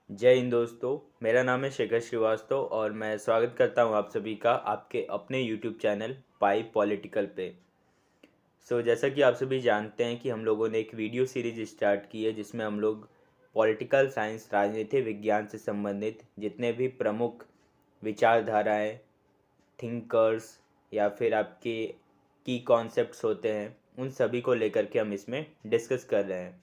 जय हिंद दोस्तों। मेरा नाम है शेखर श्रीवास्तव और मैं स्वागत करता हूं आप सभी का आपके अपने यूट्यूब चैनल पाई पॉलिटिकल पे। जैसा कि आप सभी जानते हैं कि हम लोगों ने एक वीडियो सीरीज स्टार्ट की है जिसमें हम लोग पॉलिटिकल साइंस राजनीति विज्ञान से संबंधित जितने भी प्रमुख विचारधाराएं, थिंकर्स या फिर आपके की कॉन्सेप्ट्स होते हैं उन सभी को लेकर के हम इसमें डिस्कस कर रहे हैं।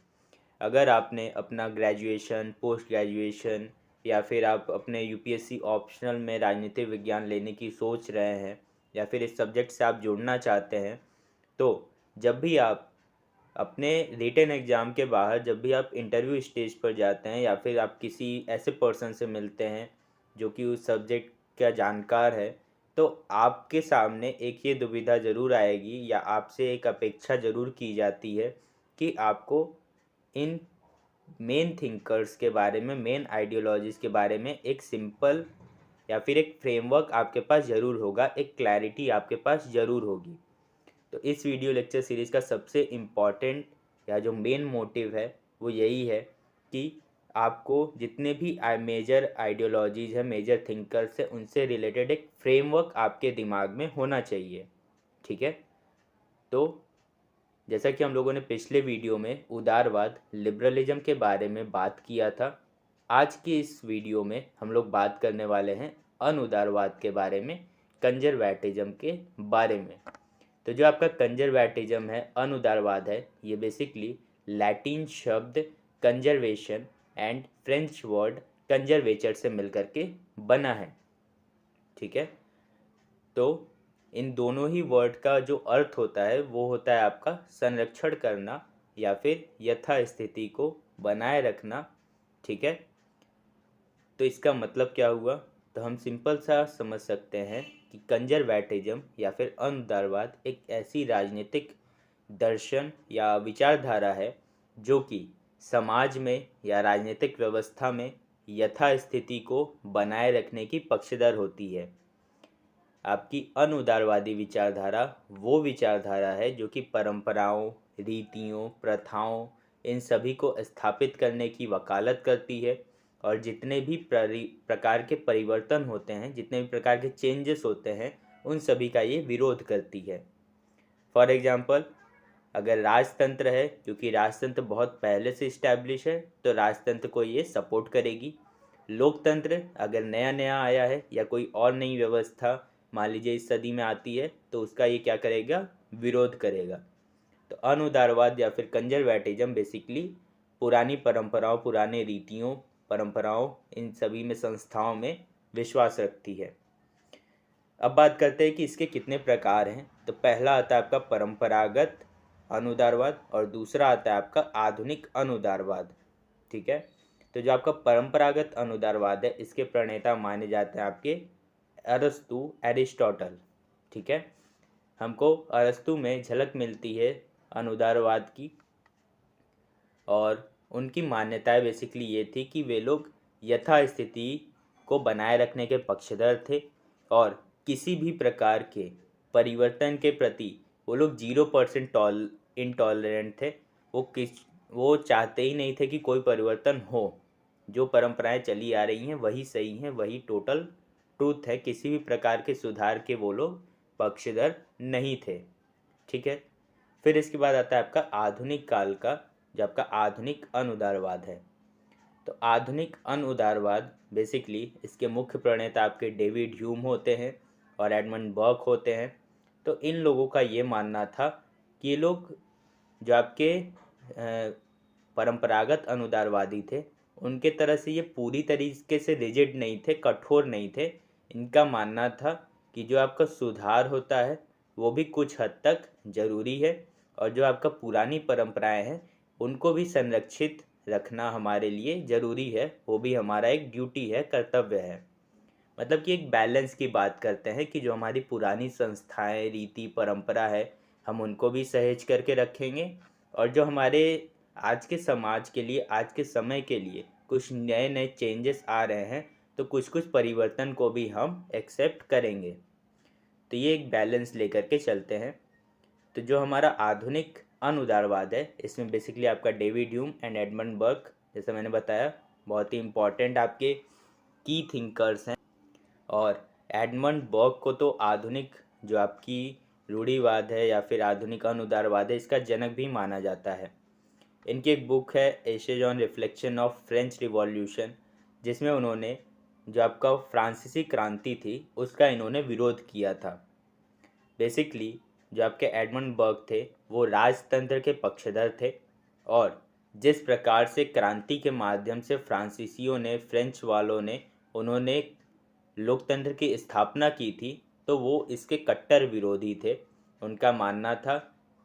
अगर आपने अपना ग्रेजुएशन, पोस्ट ग्रेजुएशन या फिर आप अपने यूपीएससी ऑप्शनल में राजनीतिक विज्ञान लेने की सोच रहे हैं या फिर इस सब्जेक्ट से आप जुड़ना चाहते हैं, तो जब भी आप अपने रिटन एग्ज़ाम के बाहर जब भी आप इंटरव्यू स्टेज पर जाते हैं या फिर आप किसी ऐसे पर्सन से मिलते हैं जो कि उस सब्जेक्ट का जानकार है, तो आपके सामने एक ये दुविधा ज़रूर आएगी या आपसे एक अपेक्षा ज़रूर की जाती है कि आपको इन मेन थिंकर्स के बारे में, मेन आइडियोलॉजीज़ के बारे में एक सिंपल या फिर एक फ्रेमवर्क आपके पास ज़रूर होगा, एक क्लैरिटी आपके पास ज़रूर होगी। तो इस वीडियो लेक्चर सीरीज़ का सबसे इम्पॉर्टेंट या जो मेन मोटिव है वो यही है कि आपको जितने भी मेजर आइडियोलॉजीज़ हैं, मेजर थिंकर्स हैं, उनसे रिलेटेड एक फ्रेमवर्क आपके दिमाग में होना चाहिए। ठीक है। तो जैसा कि हम लोगों ने पिछले वीडियो में उदारवाद, लिबरलिज्म के बारे में बात किया था, आज की इस वीडियो में हम लोग बात करने वाले हैं अनुदारवाद के बारे में, कंजर्वेटिज्म के बारे में। तो जो आपका कंजर्वेटिज्म है, अनुदारवाद है, ये बेसिकली लैटिन शब्द कंजर्वेशन एंड फ्रेंच वर्ड कंजर्वेचर से मिलकर के बना है। ठीक है। तो इन दोनों ही वर्ड का जो अर्थ होता है वो होता है आपका संरक्षण करना या फिर यथास्थिति को बनाए रखना। ठीक है। तो इसका मतलब क्या हुआ? तो हम सिंपल सा समझ सकते हैं कि कंजर्वेटिज्म या फिर अनुदारवाद एक ऐसी राजनीतिक दर्शन या विचारधारा है जो कि समाज में या राजनीतिक व्यवस्था में यथास्थिति को बनाए रखने की पक्षधर होती है। आपकी अनुदारवादी विचारधारा वो विचारधारा है जो कि परंपराओं, रीतियों, प्रथाओं, इन सभी को स्थापित करने की वकालत करती है और जितने भी प्रकार के परिवर्तन होते हैं, जितने भी प्रकार के चेंजेस होते हैं, उन सभी का ये विरोध करती है। फॉर एग्जांपल, अगर राजतंत्र है, क्योंकि राजतंत्र बहुत पहले से इस्टेब्लिश है, तो राजतंत्र को ये सपोर्ट करेगी। लोकतंत्र अगर नया नया आया है या कोई और नई व्यवस्था मान लीजिए इस सदी में आती है, तो उसका ये क्या करेगा? विरोध करेगा। तो अनुदारवाद या फिर कंजर्वेटिज्म बेसिकली पुरानी परंपराओं, पुराने रीतियों, परंपराओं, इन सभी में, संस्थाओं में विश्वास रखती है। अब बात करते हैं कि इसके कितने प्रकार हैं। तो पहला आता है आपका परंपरागत अनुदारवाद और दूसरा आता है आपका आधुनिक अनुदारवाद। ठीक है। तो जो आपका परंपरागत अनुदारवाद है, इसके प्रणेता माने जाते हैं आपके अरस्तु, एरिस्टोटल। ठीक है। हमको अरस्तु में झलक मिलती है अनुदारवाद की और उनकी मान्यताएं बेसिकली ये थी कि वे लोग यथास्थिति को बनाए रखने के पक्षधर थे और किसी भी प्रकार के परिवर्तन के प्रति वो लोग 0% इंटॉलरेंट थे। वो चाहते ही नहीं थे कि कोई परिवर्तन हो। जो परंपराएं चली आ रही हैं वही सही हैं, वही टोटल ट्रूथ है। किसी भी प्रकार के सुधार के वो लोग पक्षधर नहीं थे। ठीक है। फिर इसके बाद आता है आपका आधुनिक काल का, जो आपका आधुनिक अनुदारवाद है। तो आधुनिक अनुदारवाद बेसिकली इसके मुख्य प्रणेता आपके डेविड ह्यूम होते हैं और एडमंड बर्क होते हैं। तो इन लोगों का ये मानना था कि ये लोग जो आपके परंपरागत अनुदारवादी थे, उनके तरह से ये पूरी तरीके से रिजिड नहीं थे, कठोर नहीं थे। इनका मानना था कि जो आपका सुधार होता है वो भी कुछ हद तक ज़रूरी है और जो आपका पुरानी परंपराएं हैं उनको भी संरक्षित रखना हमारे लिए ज़रूरी है, वो भी हमारा एक ड्यूटी है, कर्तव्य है। मतलब कि एक बैलेंस की बात करते हैं कि जो हमारी पुरानी संस्थाएं, रीति, परंपरा है, हम उनको भी सहेज करके रखेंगे और जो हमारे आज के समाज के लिए, आज के समय के लिए कुछ नए नए चेंजेस आ रहे हैं, तो कुछ कुछ परिवर्तन को भी हम एक्सेप्ट करेंगे। तो ये एक बैलेंस लेकर के चलते हैं। तो जो हमारा आधुनिक अनुदारवाद है, इसमें बेसिकली आपका David Hume and Edmund Burke, जैसा मैंने बताया, बहुत ही इम्पोर्टेंट आपके की थिंकर्स हैं। और एडमंड बर्ग को तो आधुनिक जो आपकी रूढ़िवाद है या फिर आधुनिक अनुदारवाद है, इसका जनक भी माना जाता है। इनकी एक बुक है essays on reflection of French revolution, जिसमें उन्होंने जो आपका फ्रांसीसी क्रांति थी उसका इन्होंने विरोध किया था। बेसिकली जो आपके एडमंड बर्ग थे वो राजतंत्र के पक्षधर थे, और जिस प्रकार से क्रांति के माध्यम से फ्रांसीसियों ने, फ्रेंच वालों ने, उन्होंने लोकतंत्र की स्थापना की थी, तो वो इसके कट्टर विरोधी थे। उनका मानना था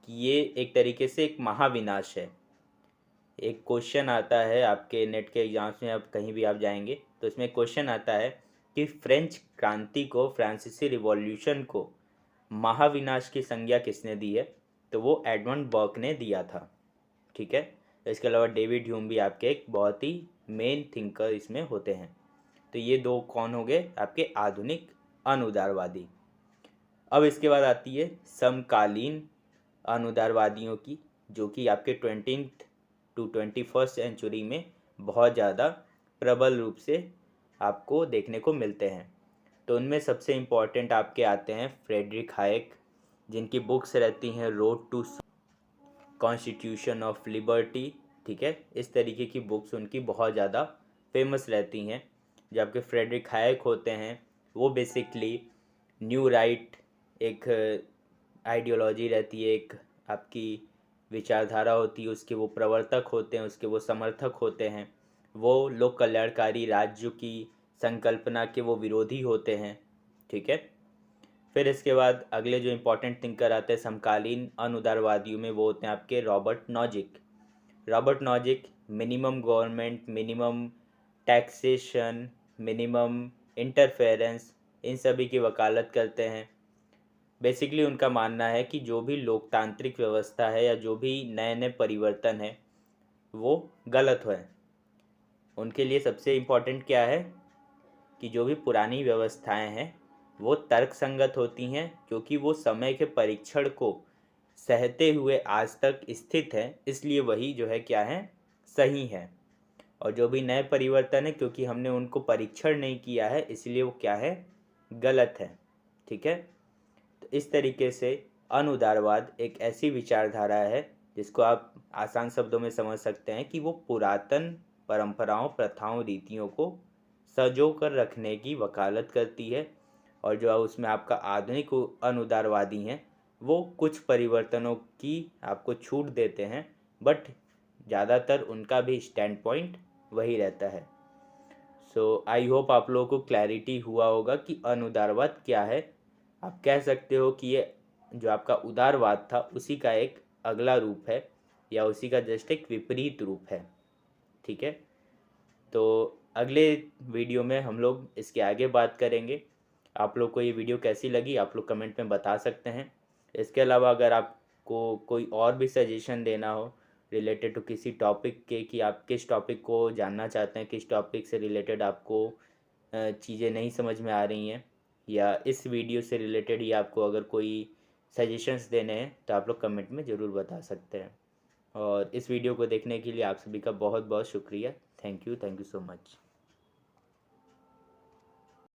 कि ये एक तरीके से एक महाविनाश है। एक क्वेश्चन आता है आपके नेट के एग्जाम्स में, अब कहीं भी आप जाएंगे तो इसमें क्वेश्चन आता है कि फ्रेंच क्रांति को, फ्रांसीसी रिवॉल्यूशन को महाविनाश की संज्ञा किसने दी है? तो वो एडमंड बर्ग ने दिया था। ठीक है। इसके अलावा डेविड ह्यूम भी आपके एक बहुत ही मेन थिंकर इसमें होते हैं। तो ये दो कौन हो गए? आपके आधुनिक अनुदारवादी। अब इसके बाद आती है समकालीन अनुदारवादियों की, जो कि आपके 20th to 21st सेंचुरी में बहुत ज़्यादा प्रबल रूप से आपको देखने को मिलते हैं। तो उनमें सबसे इम्पोर्टेंट आपके आते हैं फ्रेडरिक हायक, जिनकी बुक्स रहती हैं road to constitution of liberty. ठीक है, इस तरीके की बुक्स उनकी बहुत ज़्यादा फेमस रहती हैं। जो आपके फ्रेडरिक हायक होते हैं वो बेसिकली न्यू राइट एक आइडियोलॉजी रहती है, एक आपकी विचारधारा होती है, उसके वो प्रवर्तक होते हैं, उसके वो समर्थक होते हैं। वो लोक कल्याणकारी राज्य की संकल्पना के वो विरोधी होते हैं। ठीक है। फिर इसके बाद अगले जो इम्पोर्टेंट थिंकर आते हैं समकालीन अनुदारवादियों में, वो होते हैं आपके Robert Nozick. Robert Nozick minimum government, minimum taxation, minimum interference, इन सभी की वकालत करते हैं। बेसिकली उनका मानना है कि जो भी लोकतांत्रिक व्यवस्था है या जो भी नए नए परिवर्तन है वो गलत है। उनके लिए सबसे इम्पोर्टेंट क्या है कि जो भी पुरानी व्यवस्थाएं हैं वो तर्कसंगत होती हैं, क्योंकि वो समय के परीक्षण को सहते हुए आज तक स्थित है, इसलिए वही जो है क्या है, सही है। और जो भी नए परिवर्तन है, क्योंकि हमने उनको परीक्षण नहीं किया है, इसलिए वो क्या है, गलत है। ठीक है। तो इस तरीके से अनुदारवाद एक ऐसी विचारधारा है जिसको आप आसान शब्दों में समझ सकते हैं कि वो पुरातन परंपराओं, प्रथाओं, रीतियों को सजो कर रखने की वकालत करती है। और जो उसमें आपका आधुनिक अनुदारवादी हैं वो कुछ परिवर्तनों की आपको छूट देते हैं, बट ज़्यादातर उनका भी स्टैंड पॉइंट वही रहता है। सो आई होप आप लोगों को क्लैरिटी हुआ होगा कि अनुदारवाद क्या है। आप कह सकते हो कि ये जो आपका उदारवाद था उसी का एक अगला रूप है, या उसी का जस्ट एक विपरीत रूप है। ठीक है। तो अगले वीडियो में हम लोग इसके आगे बात करेंगे। आप लोग को ये वीडियो कैसी लगी आप लोग कमेंट में बता सकते हैं। इसके अलावा अगर आपको कोई और भी सजेशन देना हो रिलेटेड टू किसी टॉपिक के, कि आप किस टॉपिक को जानना चाहते हैं, किस टॉपिक से रिलेटेड आपको चीज़ें नहीं समझ में आ रही हैं, या इस वीडियो से रिलेटेड ही आपको अगर कोई सजेशंस देने हैं, तो आप लोग कमेंट में ज़रूर बता सकते हैं। और इस वीडियो को देखने के लिए आप सभी का बहुत बहुत शुक्रिया। Thank you so much.